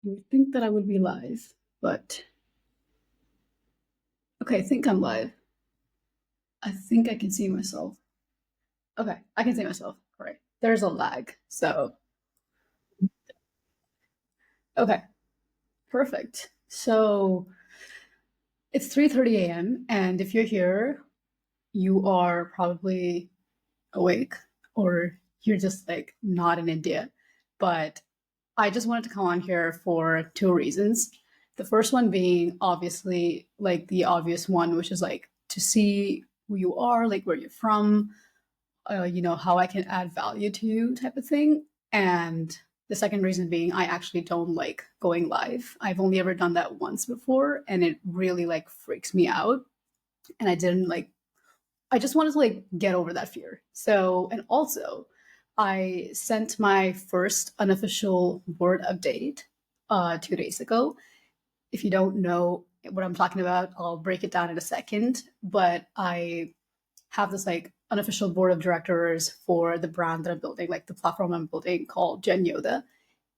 You would think that I would be live, but okay, I think I'm live. I think I can see myself. Okay, I can see myself. All right. There's a lag. So, okay, perfect. So, it's 3:30 a.m. and if you're here, you are probably awake or you're just like not in India. But I just wanted to come on here for two reasons. The first one being obviously like the obvious one, which is like to see who you are, like where you're from, how I can add value to you type of thing. And the second reason being I actually don't like going live. I've only ever done that once before and it really like freaks me out. And I just wanted to like get over that fear. So, and also I sent my first unofficial board update 2 days ago. If you don't know what I'm talking about, I'll break it down in a second. But I have this like unofficial board of directors for the brand that I'm building, like the platform I'm building called Gen Yodha.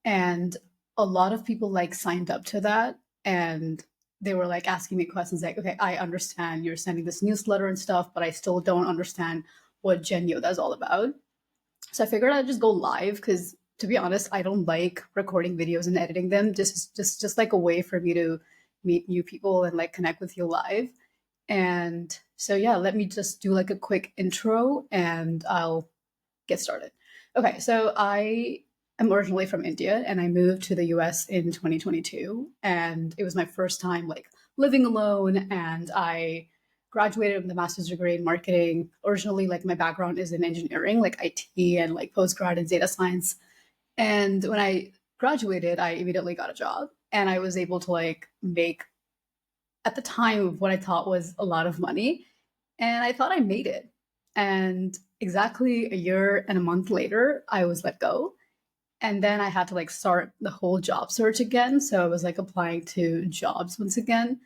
And a lot of people like signed up to that and they were like asking me questions like, okay, I understand you're sending this newsletter and stuff, but I still don't understand what Gen Yodha is all about. So I figured I'd just go live because to be honest, I don't like recording videos and editing them. Just like a way for me to meet new people and like connect with you live. And so, yeah, let me just do like a quick intro and I'll get started. Okay, so I am originally from India and I moved to the US in 2022. And it was my first time like living alone. And I graduated with a master's degree in marketing. Originally, like my background is in engineering, like IT and like postgrad in data science. And when I graduated, I immediately got a job and I was able to like make at the time what I thought was a lot of money. And I thought I made it. And exactly a year and a month later, I was let go. And then I had to like start the whole job search again. So I was like applying to jobs once again.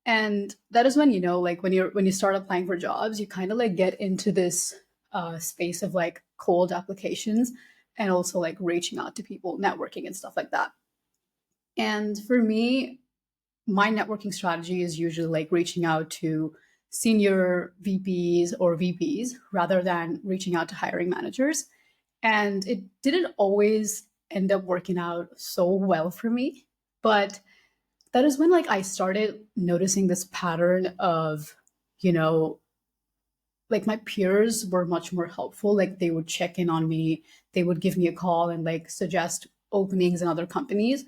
And that is when, like when you start applying for jobs, you kind of like get into this space of like cold applications and also like reaching out to people, networking and stuff like that. And for me, my networking strategy is usually like reaching out to senior VPs or VPs rather than reaching out to hiring managers. And it didn't always end up working out so well for me. But that is when like I started noticing this pattern of, you know, like my peers were much more helpful. Like they would check in on me, they would give me a call and like suggest openings in other companies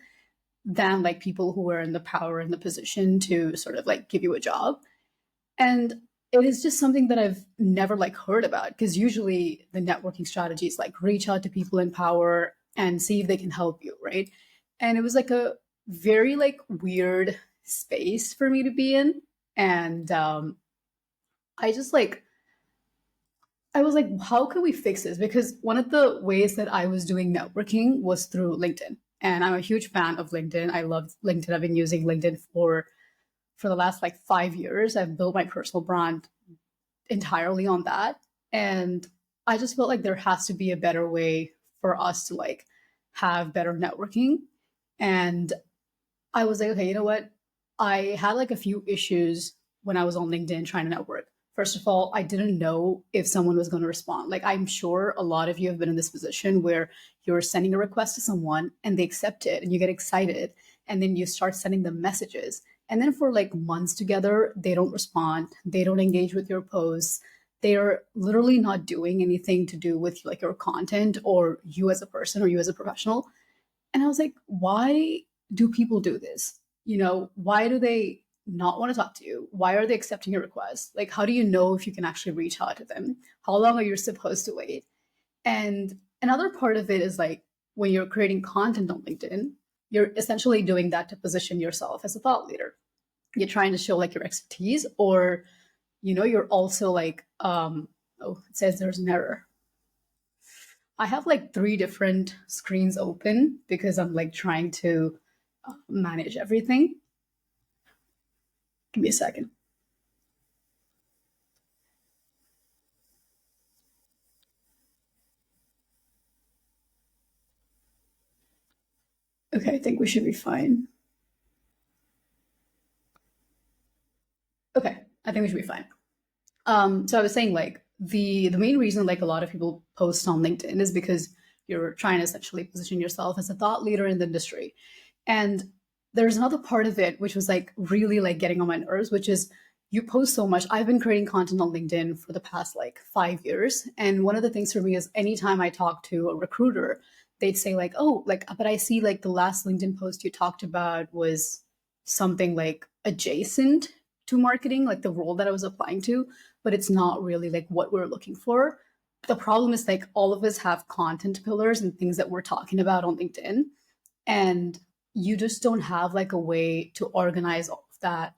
than like people who were in the power and the position to sort of like give you a job. And it is just something that I've never like heard about because usually the networking strategy is like reach out to people in power and see if they can help you, right? And it was like a very like weird space for me to be in. And I just like I was like, how can we fix this? Because one of the ways that I was doing networking was through LinkedIn. And I'm a huge fan of LinkedIn. I love LinkedIn. I've been using LinkedIn for the last like 5 years. I've built my personal brand entirely on that. And I just felt like there has to be a better way for us to like have better networking. And I was like, okay, you know what? I had like a few issues when I was on LinkedIn trying to network. First of all, I didn't know if someone was going to respond. Like, I'm sure a lot of you have been in this position where you're sending a request to someone and they accept it and you get excited. And then you start sending them messages. And then for like months together, they don't respond. They don't engage with your posts. They are literally not doing anything to do with like your content or you as a person or you as a professional. And I was like, why do people do this? Why do they not want to talk to you? Why are they accepting your request? Like, how do you know if you can actually reach out to them? How long are you supposed to wait? And another part of it is like when you're creating content on LinkedIn, you're essentially doing that to position yourself as a thought leader. You're trying to show like your expertise, or, you're also like, oh, it says there's an error. I have like three different screens open because I'm like trying to manage everything. Give me a second. Okay, I think we should be fine. Okay, I think we should be fine. So I was saying like the main reason like a lot of people post on LinkedIn is because you're trying to essentially position yourself as a thought leader in the industry. And there's another part of it which was like really like getting on my nerves, which is you post so much. I've been creating content on LinkedIn for the past like 5 years. And one of the things for me is anytime I talk to a recruiter, they'd say like, oh, like, but I see like the last LinkedIn post you talked about was something like adjacent to marketing, like the role that I was applying to, but it's not really like what we're looking for. The problem is like all of us have content pillars and things that we're talking about on LinkedIn, and you just don't have like a way to organize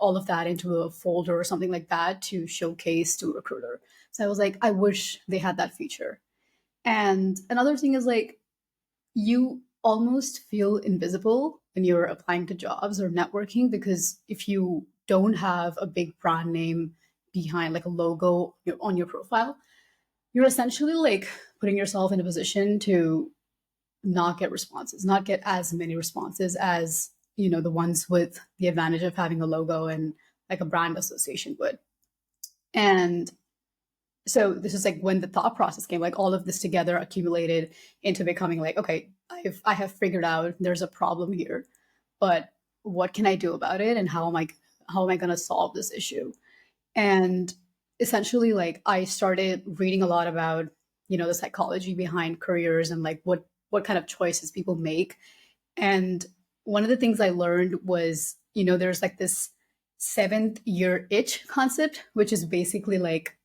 all of that into a folder or something like that to showcase to a recruiter. So I was like, I wish they had that feature. And another thing is like you almost feel invisible when you're applying to jobs or networking, because if you don't have a big brand name behind like a logo on your profile, you're essentially like putting yourself in a position to not get responses, not get as many responses as, the ones with the advantage of having a logo and like a brand association would. And so this is like when the thought process came, like all of this together accumulated into becoming like, okay, I have figured out there's a problem here, but what can I do about it, and how am I going to solve this issue? And essentially, like I started reading a lot about the psychology behind careers and like what kind of choices people make. And one of the things I learned was, there's like this seventh year itch concept, which is basically like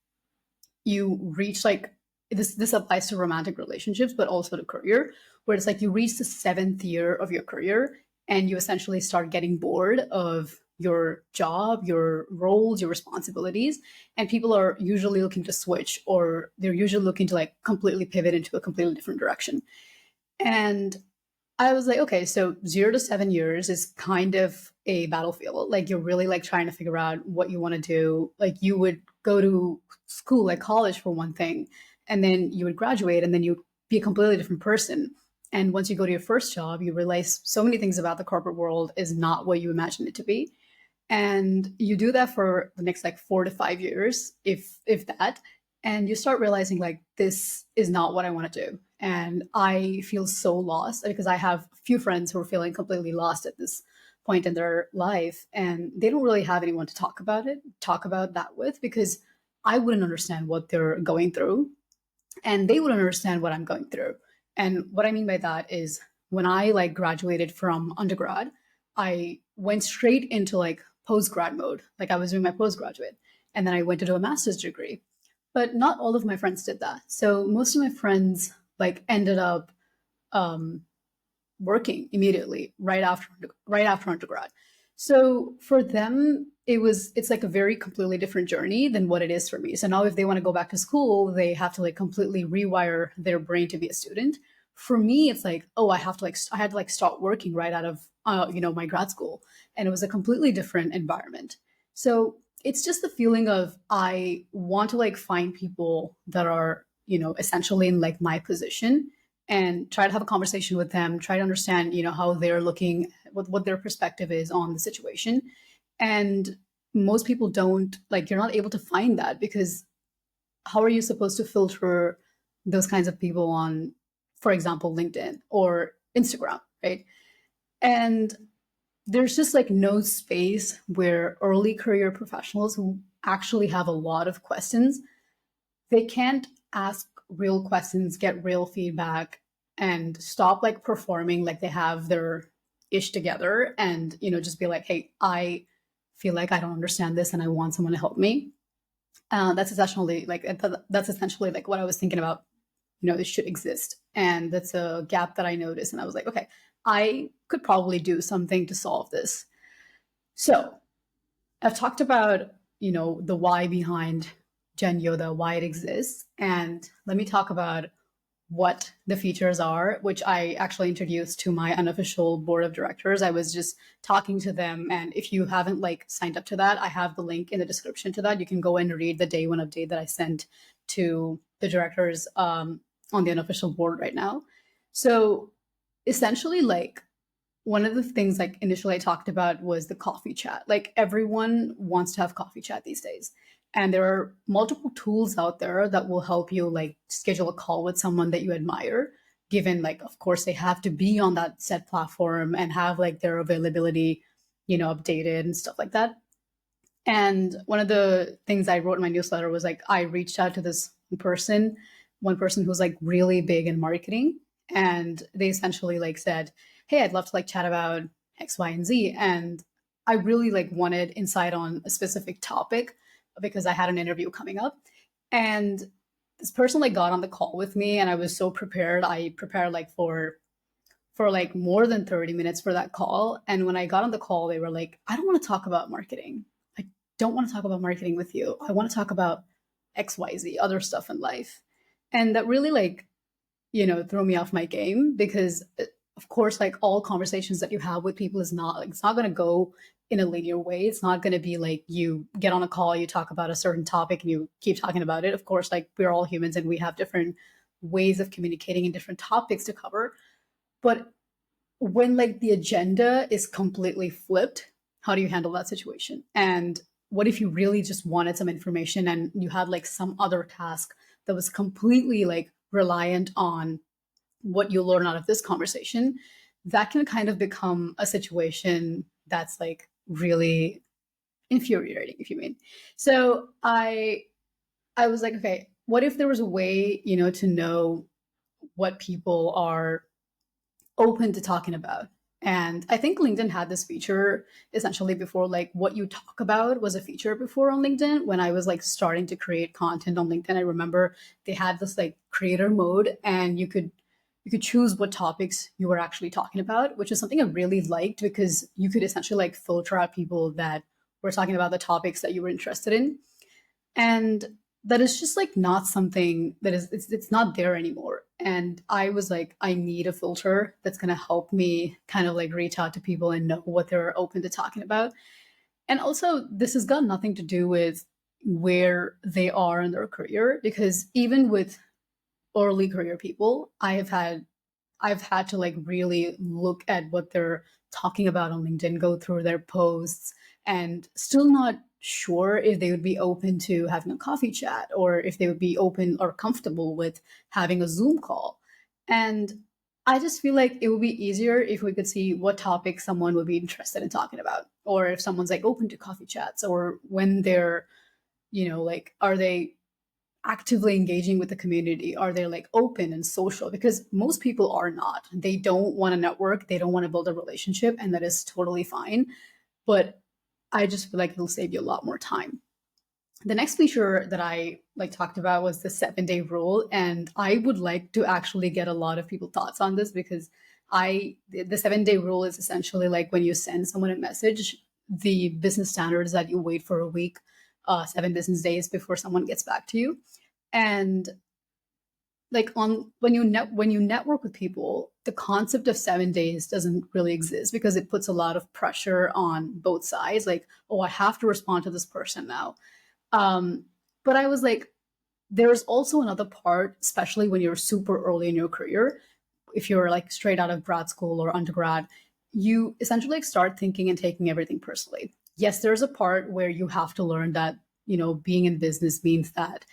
you reach like this applies to romantic relationships but also to career, where it's like you reach the seventh year of your career and you essentially start getting bored of your job, your roles, your responsibilities, and people are usually looking to switch, or they're usually looking to like completely pivot into a completely different direction. And I was like, okay, so 0 to 7 years is kind of a battlefield. Like you're really like trying to figure out what you want to do. Like you would go to school, like college for one thing, and then you would graduate and then you'd be a completely different person. And once you go to your first job, you realize so many things about the corporate world is not what you imagined it to be. And you do that for the next like 4 to 5 years, if that, and you start realizing like this is not what I want to do. And I feel so lost because I have a few friends who are feeling completely lost at this point in their life, and they don't really have anyone to talk about that with, because I wouldn't understand what they're going through and they wouldn't understand what I'm going through. And what I mean by that is when I like graduated from undergrad, I went straight into like postgrad mode. Like I was doing my postgraduate, and then I went to do a master's degree. But not all of my friends did that. So most of my friends like ended up um, working immediately right after undergrad. So for them, it's like a very completely different journey than what it is for me. So now if they want to go back to school, they have to like completely rewire their brain to be a student. For me, it's like, oh, I had to like start working right out of my grad school, and it was a completely different environment. So it's just the feeling of I want to like find people that are essentially in like my position and try to have a conversation with them, try to understand, how they're looking, what their perspective is on the situation. And most people don't, like, you're not able to find that, because how are you supposed to filter those kinds of people on, for example, LinkedIn or Instagram, right? And there's just like no space where early career professionals who actually have a lot of questions, they can't ask real questions, get real feedback, and stop like performing like they have their ish together, and just be like, hey, I feel like I don't understand this and I want someone to help me. That's essentially like what I was thinking about. This should exist, and that's a gap that I noticed, and I was like, okay, I could probably do something to solve this. So I've talked about, the why behind Gen Yodha, why it exists, and let me talk about what the features are, which I actually introduced to my unofficial board of directors. I was just talking to them, and if you haven't like signed up to that, I have the link in the description to that. You can go and read the day one update that I sent to the directors on the unofficial board right now. So essentially, like one of the things like initially I talked about was the coffee chat. Like everyone wants to have coffee chat these days. And there are multiple tools out there that will help you like schedule a call with someone that you admire, given like of course they have to be on that set platform and have like their availability, updated and stuff like that. And one of the things I wrote in my newsletter was like I reached out to this person, one person who's like really big in marketing, and they essentially like said, "Hey, I'd love to like chat about X, Y, and Z." And I really like wanted insight on a specific topic because I had an interview coming up. And this person like got on the call with me and I was so prepared. I prepared like for like more than 30 minutes for that call. And when I got on the call, they were like, I don't want to talk about marketing. I don't want to talk about marketing with you. I want to talk about XYZ, other stuff in life. And that really like, threw me off my game because of course, like all conversations that you have with people is not like, it's not going to go in a linear way. It's not going to be like you get on a call, you talk about a certain topic and you keep talking about it. Of course, like we're all humans and we have different ways of communicating and different topics to cover. But when like the agenda is completely flipped, how do you handle that situation? And what if you really just wanted some information and you had like some other task that was completely like reliant on what you learn out of this conversation? That can kind of become a situation that's like really infuriating, if you mean. So I was like, okay, what if there was a way, to know what people are open to talking about? And I think LinkedIn had this feature essentially before, like what you talk about was a feature before on LinkedIn. When I was like starting to create content on LinkedIn, I remember they had this like creator mode and you could choose what topics you were actually talking about, which is something I really liked because you could essentially like filter out people that were talking about the topics that you were interested in. And that is just like not something that is it's not there anymore. And I was like, I need a filter that's going to help me kind of like reach out to people and know what they're open to talking about. And also this has got nothing to do with where they are in their career, because even with early career people, I've had to like really look at what they're talking about on LinkedIn, go through their posts, and still not sure if they would be open to having a coffee chat or if they would be open or comfortable with having a Zoom call. And I just feel like it would be easier if we could see what topic someone would be interested in talking about, or if someone's like open to coffee chats, or when they're, like, are they actively engaging with the community? Are they like open and social? Because most people are not. They don't want to network, they don't want to build a relationship, and that is totally fine. But I just feel like it'll save you a lot more time. The next feature that I like talked about was the 7-day rule, and I would like to actually get a lot of people thoughts on this because the 7-day rule is essentially like when you send someone a message, the business standard is that you wait for a week, 7 business days before someone gets back to you. And like on when you network with people, the concept of 7 days doesn't really exist because it puts a lot of pressure on both sides. Like, oh, I have to respond to this person now. um but I was like, there's also another part, especially when you're super early in your career. If you're like straight out of grad school or undergrad, you essentially like start thinking and taking everything personally. Yes, there's a part where you have to learn that, being in business means that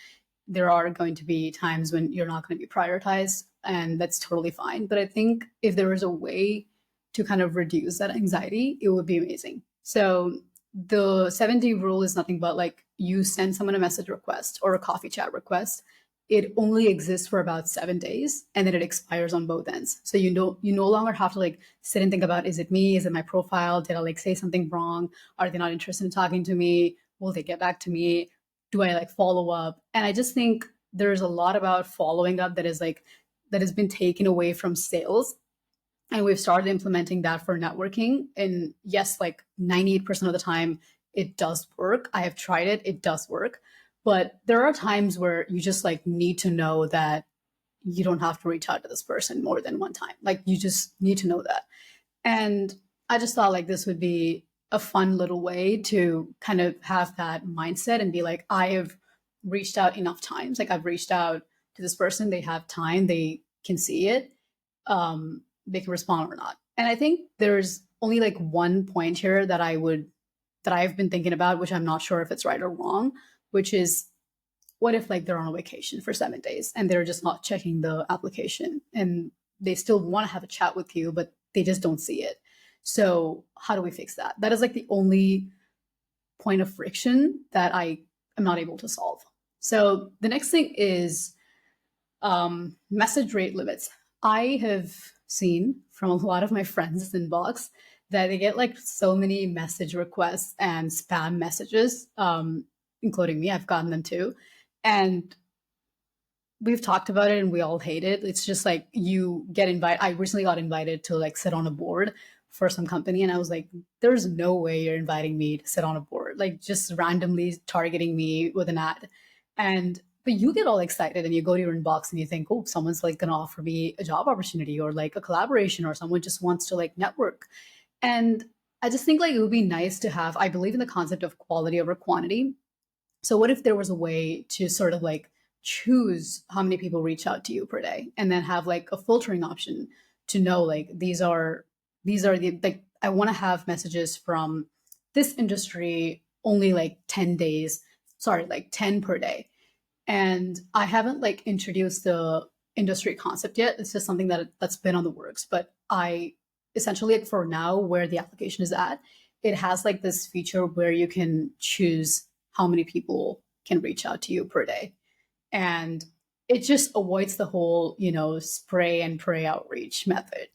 there are going to be times when you're not going to be prioritized, and that's totally fine. But I think if there is a way to kind of reduce that anxiety, it would be amazing. So the 7-day rule is nothing but like you send someone a message request or a coffee chat request. It only exists for about 7 days and then it expires on both ends. So you no longer have to like sit and think about, is it me? Is it my profile? Did I like say something wrong? Are they not interested in talking to me? Will they get back to me? Do I like follow up? And I just think there's a lot about following up that is like that has been taken away from sales. And we've started implementing that for networking. And yes, like 98% of the time it does work. I have tried it, it does work. But there are times where you just like need to know that you don't have to reach out to this person more than one time. Like you just need to know that. And I just thought like this would be a fun little way to kind of have that mindset and be like, I have reached out enough times. Like I've reached out to this person, they have time, they can see it. they can respond or not. And I think there's only like one point here that I've been thinking about, which I'm not sure if it's right or wrong, which is, what if like they're on a vacation for 7 days and they're just not checking the application and they still want to have a chat with you, but they just don't see it. So how do we fix that? That is like the only point of friction that I am not able to solve. So the next thing is message rate limits. I have seen from a lot of my friends' inbox that they get like so many message requests and spam messages, including me. I've gotten them too. And we've talked about it and we all hate it. It's just like you get invited. I recently got invited to like sit on a board for some company, and I was like, there's no way you're inviting me to sit on a board, like just randomly targeting me with an ad. And but you get all excited and you go to your inbox and you think, oh, someone's like gonna offer me a job opportunity or like a collaboration, or someone just wants to like network. And I just think like it would be nice to have, I believe in the concept of quality over quantity. So what if there was a way to sort of like choose how many people reach out to you per day, and then have like a filtering option to know like these are the, like, I want to have messages from this industry only like 10 days, sorry, like 10 per day. And I haven't like introduced the industry concept yet. It's just something that's been on the works, but I essentially, like, for now, where the application is at, it has like this feature where you can choose how many people can reach out to you per day. And it just avoids the whole, spray and pray outreach method.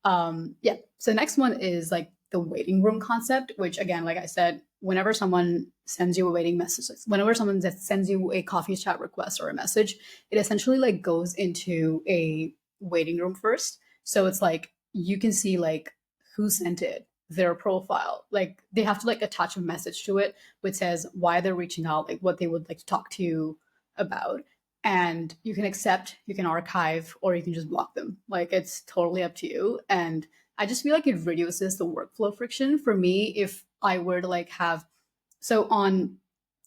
Yeah. So the next one is like the waiting room concept, which again, like I said, whenever someone sends you a waiting message, whenever someone sends you a coffee chat request or a message, it essentially like goes into a waiting room first. So it's like you can see like who sent it, their profile, like they have to like attach a message to it which says why they're reaching out, like what they would like to talk to you about. And you can accept, you can archive, or you can just block them. Like it's totally up to you. And I just feel like it reduces the workflow friction for me if I were to like have, so on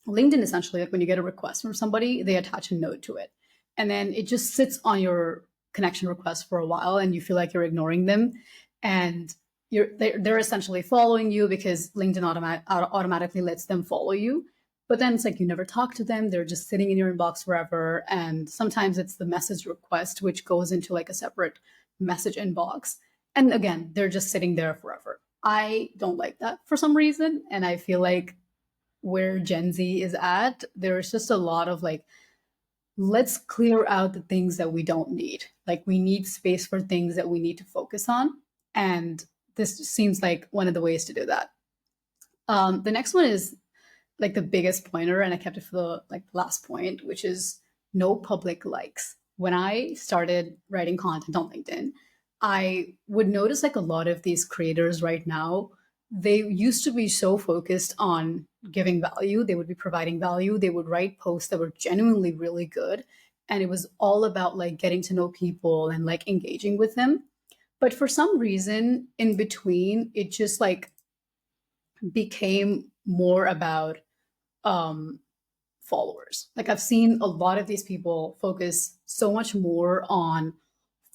LinkedIn, essentially, like when you get a request from somebody, they attach a note to it. And then it just sits on your connection request for a while and you feel like you're ignoring them. And they're essentially following you because LinkedIn automatically lets them follow you. But then it's like you never talk to them. They're just sitting in your inbox forever. And sometimes it's the message request, which goes into like a separate message inbox. And again, they're just sitting there forever. I don't like that for some reason. And I feel like where Gen Z is at, there's just a lot of like, let's clear out the things that we don't need. Like we need space for things that we need to focus on. And this seems like one of the ways to do that. The next one is like the biggest pointer, and I kept it for the like last point, which is no public likes. When I started writing content on LinkedIn, I would notice like a lot of these creators right now, they used to be so focused on giving value. They would be providing value. They would write posts that were genuinely really good. And it was all about like getting to know people and like engaging with them. But for some reason in between, it just like became more about um, followers. Like I've seen a lot of these people focus so much more on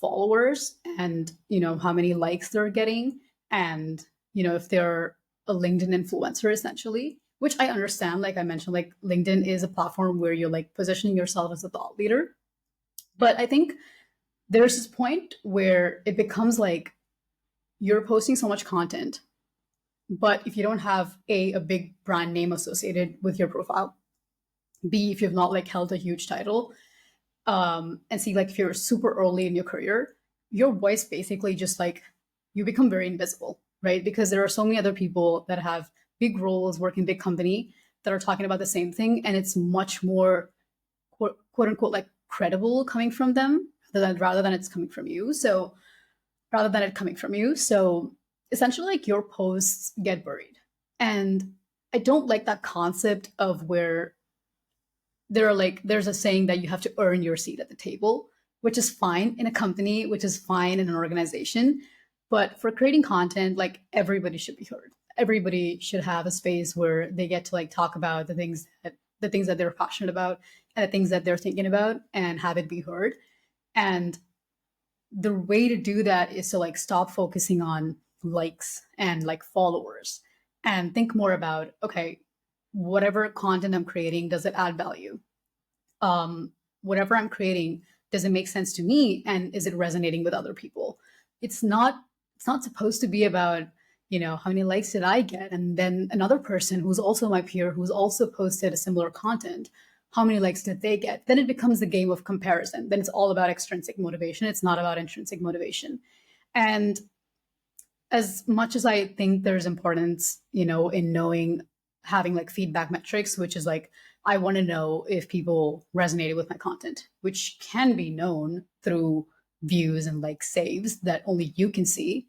followers and, how many likes they're getting. And, if they're a LinkedIn influencer, essentially, which I understand, like I mentioned, like LinkedIn is a platform where you're like positioning yourself as a thought leader. But I think there's this point where it becomes like you're posting so much content, but if you don't have a big brand name associated with your profile, B, if you've not like held a huge title, and C, like if you're super early in your career, your voice basically just like you become very invisible, right? Because there are so many other people that have big roles, work in big company that are talking about the same thing, and it's much more quote unquote like credible coming from them rather than it's coming from you. So rather than it coming from you. So essentially like your posts get buried. And I don't like that concept of where there's a saying that you have to earn your seat at the table, which is fine in a company, which is fine in an organization. But for creating content, like everybody should be heard. Everybody should have a space where they get to like talk about the things that they're passionate about and the things that they're thinking about and have it be heard. And the way to do that is to like stop focusing on likes and like followers and think more about, okay, whatever content I'm creating, does it add value? Whatever I'm creating, does it make sense to me, and is it resonating with other people? It's not it's not supposed to be about, how many likes did I get, and then another person who's also my peer who's also posted a similar content, how many likes did they get? Then it becomes the game of comparison. Then it's all about extrinsic motivation. It's not about intrinsic motivation. And as much as I think there's importance, in knowing, having like feedback metrics, which is like, I want to know if people resonated with my content, which can be known through views and like saves that only you can see.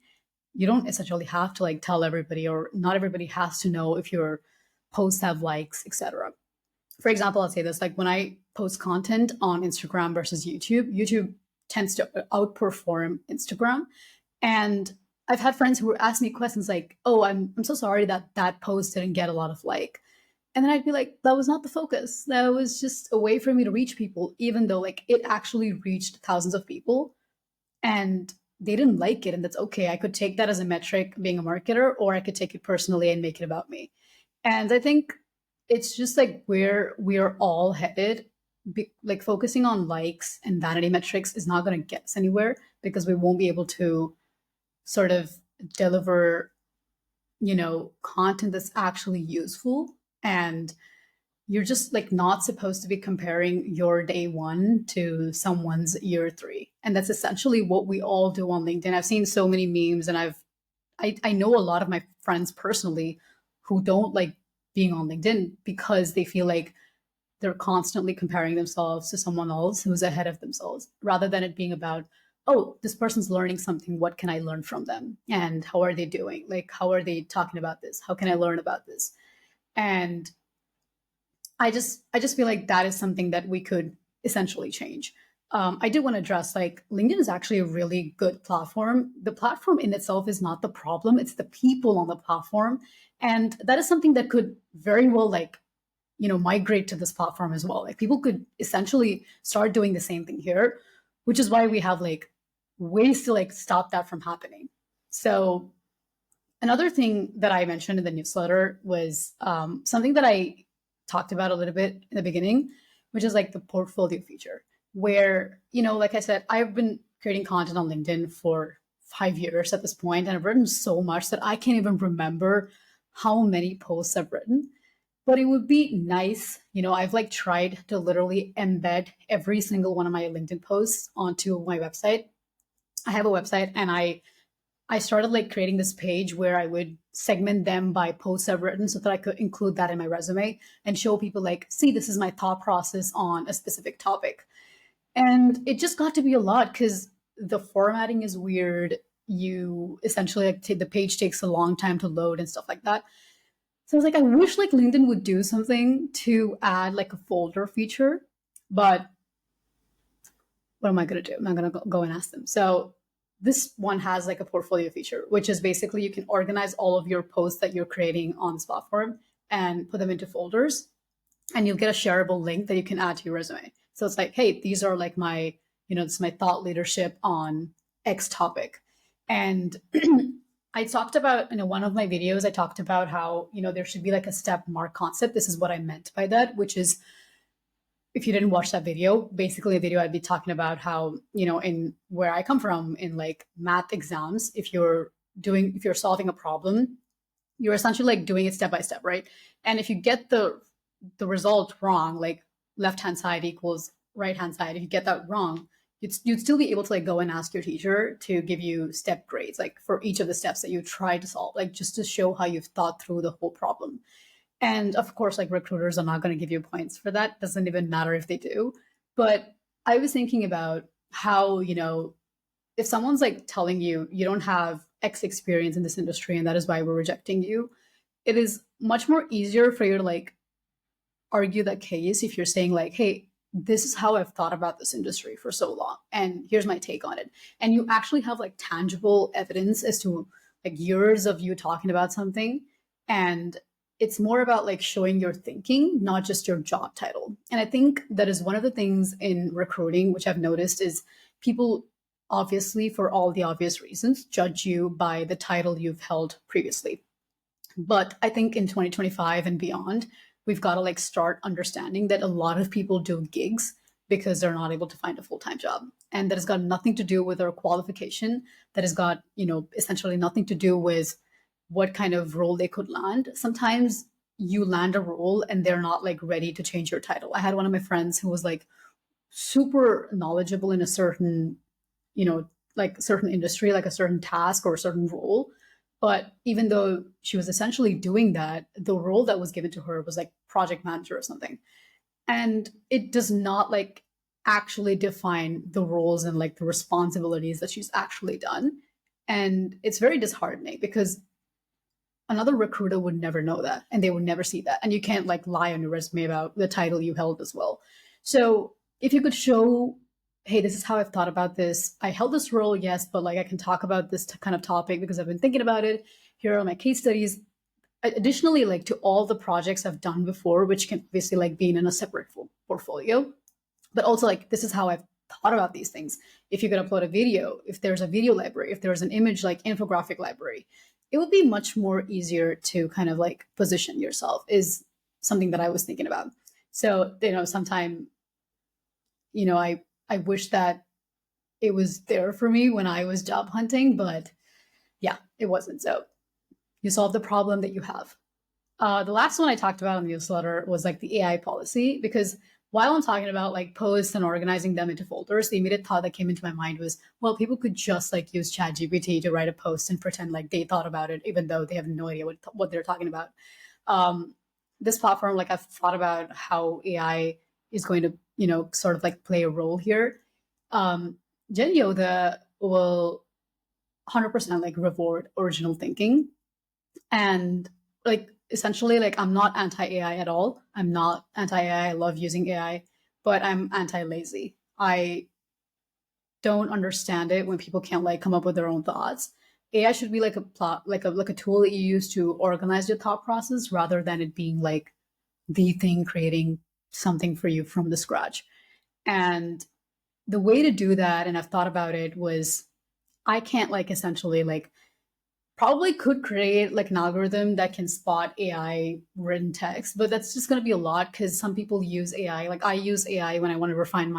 You don't essentially have to like tell everybody, or not everybody has to know if your posts have likes, etc. For example, I'll say this, like when I post content on Instagram versus YouTube tends to outperform Instagram. And I've had friends who ask me questions like, "Oh, I'm so sorry that that post didn't get a lot of like." And then I'd be like, "That was not the focus. That was just a way for me to reach people, even though like it actually reached thousands of people and they didn't like it, and that's okay. I could take that as a metric being a marketer, or I could take it personally and make it about me." And I think it's just like where we're all headed. Like focusing on likes and vanity metrics is not going to get us anywhere, because we won't be able to sort of deliver, content that's actually useful. And you're just like not supposed to be comparing your day one to someone's year three. And that's essentially what we all do on LinkedIn. I've seen so many memes, and I know a lot of my friends personally who don't like being on LinkedIn because they feel like they're constantly comparing themselves to someone else who's ahead of themselves, rather than it being about, oh, this person's learning something, what can I learn from them, and how are they doing, like how are they talking about this, how can I learn about this? And I just feel like that is something that we could essentially change. I do want to address, like, LinkedIn is actually a really good platform. The platform in itself is not the problem; it's the people on the platform, and that is something that could very well, like, migrate to this platform as well. Like people could essentially start doing the same thing here, which is why we have like ways to like stop that from happening. So another thing that I mentioned in the newsletter was something that I talked about a little bit in the beginning, which is like the portfolio feature, where, like I said, I've been creating content on LinkedIn for 5 years at this point, and I've written so much that I can't even remember how many posts I've written. But it would be nice, I've like tried to literally embed every single one of my LinkedIn posts onto my website. I have a website, and I started like creating this page where I would segment them by posts I've written so that I could include that in my resume and show people like, see, this is my thought process on a specific topic. And it just got to be a lot because the formatting is weird. You essentially like the page takes a long time to load and stuff like that. So I was like, I wish like LinkedIn would do something to add like a folder feature, but what am I going to do? I'm not going to go and ask them. So this one has like a portfolio feature, which is basically you can organize all of your posts that you're creating on this platform and put them into folders, and you'll get a shareable link that you can add to your resume. So it's like, hey, these are like my, this is my thought leadership on X topic. And I talked about, in one of my videos, I talked about how, there should be like a step mark concept. This is what I meant by that, which is, if you didn't watch that video, basically a video I'd be talking about how, in where I come from in like math exams, if you're solving a problem, you're essentially like doing it step by step, right? And if you get the result wrong, like left hand side equals right hand side, if you get that wrong, you'd still be able to like go and ask your teacher to give you step grades, like for each of the steps that you try to solve, like just to show how you've thought through the whole problem. And of course, like recruiters are not going to give you points for that. Doesn't even matter if they do. But I was thinking about how, if someone's like telling you you don't have X experience in this industry and that is why we're rejecting you, it is much more easier for you to like argue that case if you're saying like, hey, this is how I've thought about this industry for so long, and here's my take on it. And you actually have like tangible evidence as to like years of you talking about something. And it's more about like showing your thinking, not just your job title. And I think that is one of the things in recruiting, which I've noticed, is people obviously, for all the obvious reasons, judge you by the title you've held previously. But I think in 2025 and beyond, we've got to like start understanding that a lot of people do gigs because they're not able to find a full-time job. And that has got nothing to do with their qualification. That has got, essentially nothing to do with what kind of role they could land. Sometimes you land a role and they're not like ready to change your title. I had one of my friends who was like super knowledgeable in a certain, you know, like certain industry, like a certain task or a certain role. But even though she was essentially doing that, the role that was given to her was like project manager or something. And it does not like actually define the roles and like the responsibilities that she's actually done. And it's very disheartening because another recruiter would never know that and they would never see that. And you can't like lie on your resume about the title you held as well. So if you could show, hey, this is how I've thought about this. I held this role, yes, but like I can talk about this kind of topic because I've been thinking about it. Here are my case studies. Additionally, like to all the projects I've done before, which can obviously like be in a separate portfolio, but also like this is how I've thought about these things. If you could upload a video, if there's a video library, if there's an image like infographic library, it would be much more easier to kind of like position yourself is something that I was thinking about. So, sometime, I wish that it was there for me when I was job hunting, but yeah, it wasn't. So you solve the problem that you have. The last one I talked about in the newsletter was like the AI policy, because while I'm talking about like posts and organizing them into folders, the immediate thought that came into my mind was, well, people could just like use ChatGPT to write a post and pretend like they thought about it, even though they have no idea what they're talking about. This platform, like I've thought about how AI is going to, sort of like play a role here. Gen Yodha will 100% like reward original thinking. And like essentially, like I'm not anti-AI at all. I'm not anti-AI. I love using AI, but I'm anti-lazy. I don't understand it when people can't like come up with their own thoughts. AI should be like a plot, like a tool that you use to organize your thought process rather than it being like the thing creating something for you from the scratch. And the way to do that, and I've thought about it, was I can't like essentially like probably could create like an algorithm that can spot AI written text, but that's just going to be a lot because some people use AI. Like I use AI when I want to refine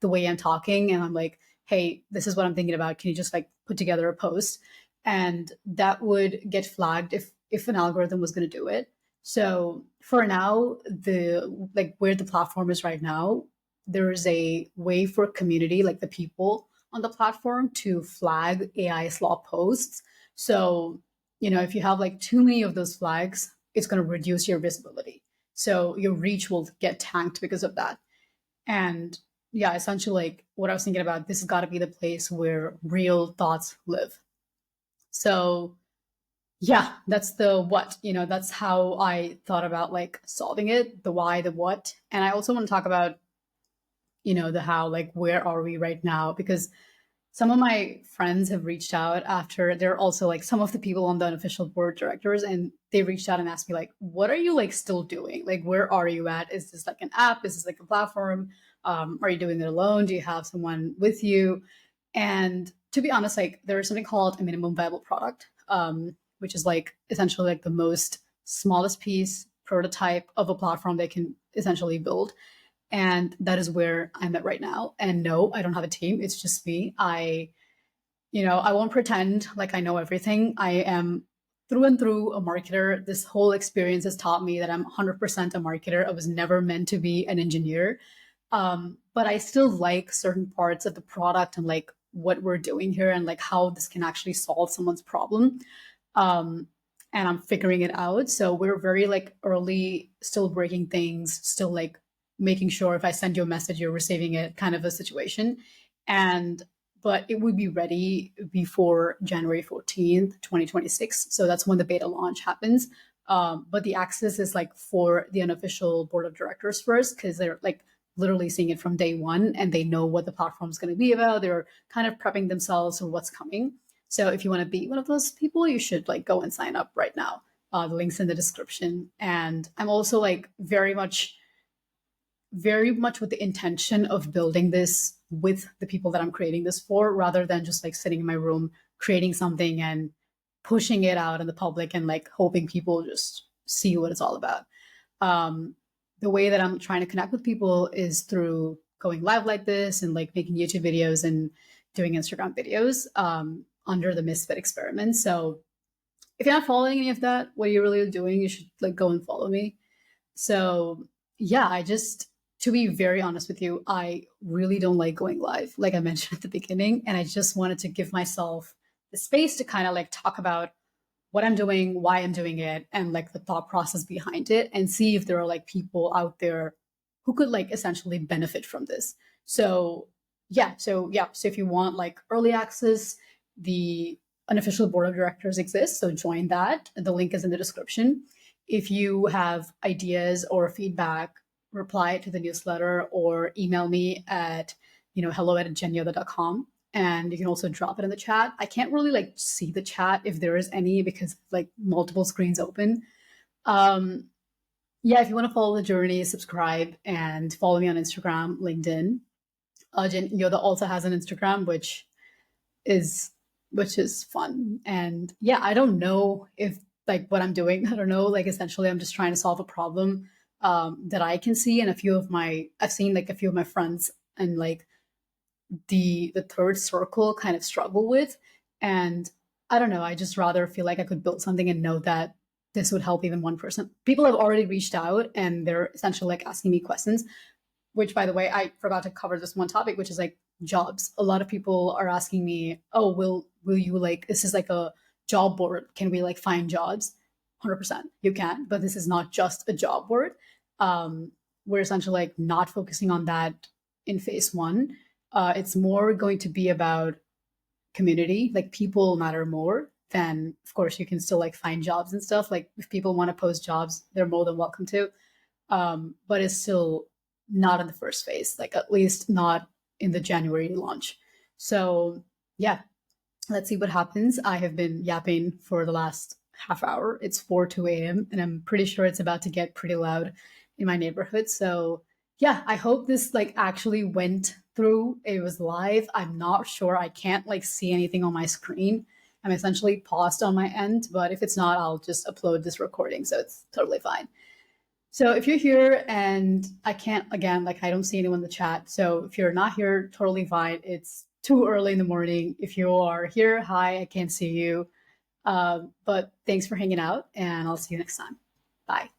the way I'm talking, and I'm like, hey, this is what I'm thinking about. Can you just like put together a post? And that would get flagged if an algorithm was going to do it. So for now, the like where the platform is right now, there is a way for community, like the people on the platform, to flag AI slaw posts. So, if you have like too many of those flags, it's going to reduce your visibility. So your reach will get tanked because of that. And yeah, essentially, like what I was thinking about, this has got to be the place where real thoughts live. So yeah, that's the what, that's how I thought about like solving it, the why, the what. And I also want to talk about, the how, like where are we right now? Because some of my friends have reached out after they're also like some of the people on the unofficial board directors, and they reached out and asked me like, what are you like still doing? Like, where are you at? Is this like an app? Is this like a platform? Are you doing it alone? Do you have someone with you? And to be honest, like there is something called a minimum viable product, which is like essentially like the most smallest piece prototype of a platform they can essentially build. And that is where I'm at right now. And no, I don't have a team. It's just me. I won't pretend like I know everything. I am through and through a marketer. This whole experience has taught me that I'm 100% a marketer. I was never meant to be an engineer. But I still like certain parts of the product and like what we're doing here and like how this can actually solve someone's problem. And I'm figuring it out. So we're very like early, still breaking things, still like making sure if I send you a message, you're receiving it kind of a situation. But it would be ready before January 14th, 2026. So that's when the beta launch happens. But the access is like for the unofficial board of directors first, because they're like literally seeing it from day one and they know what the platform is going to be about. They're kind of prepping themselves for what's coming. So if you want to be one of those people, you should like go and sign up right now. The link's in the description. And I'm also like very much with the intention of building this with the people that I'm creating this for, rather than just like sitting in my room creating something and pushing it out in the public and like hoping people just see what it's all about. um, the way that I'm trying to connect with people is through going live like this and like making YouTube videos and doing Instagram videos under the Misfit experiment. So if you're not following any of that, what you're really doing, you should like go and follow me. So yeah, to be very honest with you, I really don't like going live, like I mentioned at the beginning. And I just wanted to give myself the space to kind of like talk about what I'm doing, why I'm doing it, and like the thought process behind it, and see if there are like people out there who could like essentially benefit from this. So so if you want like early access, the unofficial board of directors exists, so join that. The link is in the description. If you have ideas or feedback, reply to the newsletter or email me at hello@genyodha.com, and you can also drop it in the chat. I can't really like see the chat if there is any because like multiple screens open. Um, yeah, if you want to follow the journey, subscribe and follow me on Instagram, LinkedIn. Gen Yodha also has an Instagram, is which is fun. And yeah, I don't know if like what I'm doing. I don't know. Like essentially, I'm just trying to solve a problem that I can see, and I've seen like a few of my friends and like the third circle kind of struggle with. And I don't know, I just rather feel like I could build something and know that this would help even one person. People have already reached out and they're essentially like asking me questions, which by the way, I forgot to cover this one topic, which is like jobs. A lot of people are asking me, oh, will you like, this is like a job board, can we like find jobs? 100% you can, but this is not just a job board. We're essentially like not focusing on that in phase one. It's more going to be about community. Like people matter more than, of course, you can still like find jobs and stuff. Like if people want to post jobs, they're more than welcome to. But it's still not in the first phase, like at least not in the January launch. So yeah, let's see what happens. I have been yapping for the last half hour. It's 4:02 a.m. and I'm pretty sure it's about to get pretty loud in my neighborhood. So yeah, I hope this like actually went through. It was live. I'm not sure. I can't like see anything on my screen. I'm essentially paused on my end, but if it's not, I'll just upload this recording. So it's totally fine. So if you're here and I can't, again, like I don't see anyone in the chat. So if you're not here, totally fine. It's too early in the morning. If you are here, hi, I can't see you. But thanks for hanging out and I'll see you next time. Bye.